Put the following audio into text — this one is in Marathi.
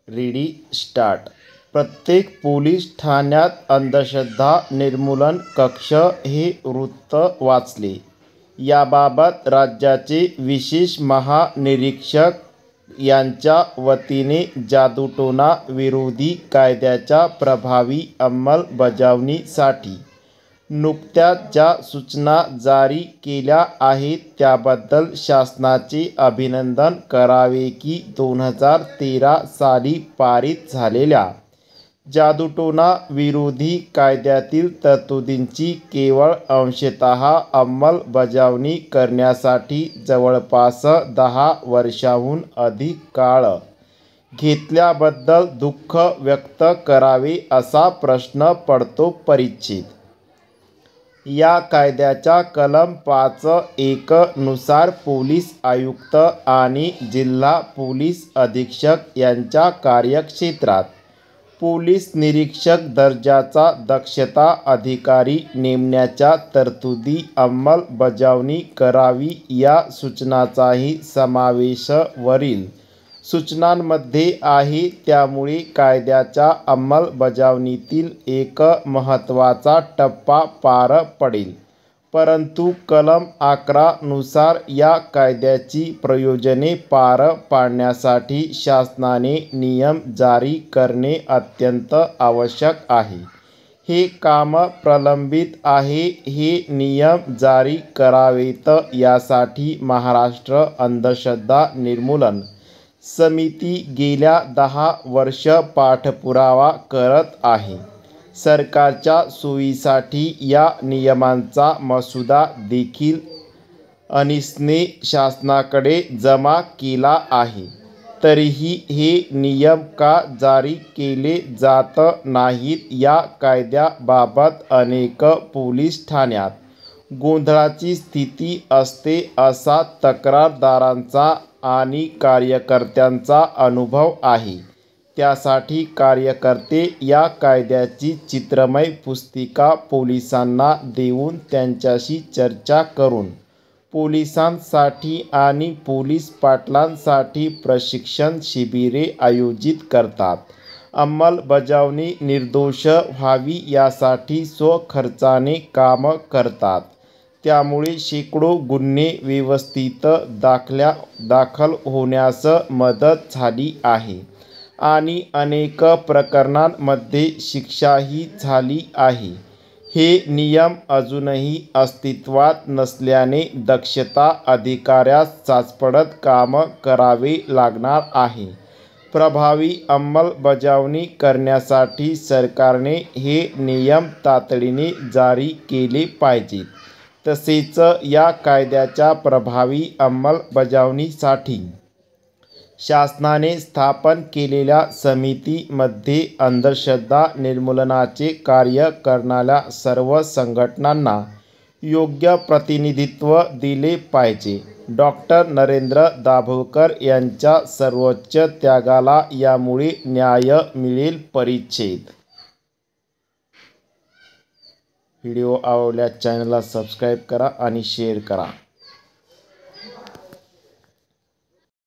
Ready start. प्रत्येक पोलीस ठाण्यात अंधश्रद्धा निर्मूलन कक्ष हे वृत्त वाचले. याबाबत राज्याचे विशेष महानिरीक्षक यांच्या वतीने जादूटोणा विरोधी कायद्याच्या प्रभावी अंमलबजावणीसाठी नुकत्याच ज्या सूचना जारी केल्या आहेत त्याबद्दल शासनाचे अभिनंदन करावे की 2013 साली पारित झालेल्या जादूटोणा विरोधी कायद्यातील तरतुदींची केवळ अंशतः अंमलबजावणी करण्यासाठी जवळपास 10 वर्षांहून अधिक काळ घेतल्याबद्दल दुःख व्यक्त करावे असा प्रश्न पडतो. परिच्छेद या कायद्याच्या कलम 5(1) नुसार पोलीस आयुक्त आणि जिल्हा पोलीस अधीक्षक यांच्या कार्यक्षेत्रात पोलीस निरीक्षक दर्जाचा दक्षता अधिकारी नेमण्याच्या तरतुदी अंमलबजावणी करावी. या सूचनांचाही समावेश वरील सूचनांमध्ये आहे. त्यामुळे कायद्याच्या अंमलबजावणीतील एक महत्त्वाचा टप्पा पार पडेल. परंतु कलम 11 नुसार या कायद्याची प्रयोजने पार पाडण्यासाठी शासनाने नियम जारी करणे अत्यंत आवश्यक आहे. हे काम प्रलंबित आहे. हे नियम जारी करावेत यासाठी महाराष्ट्र अंधश्रद्धा निर्मूलन समिती गेल्या 10 वर्षे पाठपुरावा करत आहे. सरकारच्या सोयीसाठी या नियमांचा मसुदा देखील अनिसने शासनाकडे जमा केला आहे. तरीही हे नियम का जारी केले जात नाहीत? या कायद्याबाबत अनेक पोलीस ठाण्यात गोंधळाची स्थिती असते असा तक्रारदारांचा आणि कार्यकर्त्यांचा अनुभव आहे. त्यासाठी कार्यकर्ते या कायद्याची चित्रमय पुस्तिका पोलिसांना देऊन त्यांच्याशी चर्चा करून पोलिसांसाठी आणि पोलीस पाटलांसाठी प्रशिक्षण शिबिरे आयोजित करतात. अंमलबजावणी निर्दोष व्हावी यासाठी स्वखर्चाने काम करतात. त्यामुळे शेकडो गुन्हे व्यवस्थित दाखल होण्यास मदत झाली आहे आणि अनेक प्रकरणांमध्ये शिक्षाही झाली आहे. हे नियम अजूनही अस्तित्वात नसल्याने दक्षता अधिकाऱ्यास चाचपडत काम करावे लागणार आहे. प्रभावी अंमलबजावणी करण्यासाठी सरकारने हे नियम तातडीने जारी केले पाहिजेत. तसेच या कायद्याच्या प्रभावी अंमलबजावणीसाठी शासनाने स्थापन केलेल्या समितीमध्ये अंधश्रद्धा निर्मूलनाचे कार्य करणाऱ्या सर्व संघटनांना योग्य प्रतिनिधित्व दिले पाहिजे. डॉ. नरेंद्र दाभोळकर यांच्या सर्वोच्च त्यागाला यामुळे न्याय मिळेल. परिच्छेद व्हिडिओ आवडल्यास चॅनलला सबस्क्राईब करा आणि शेअर करा.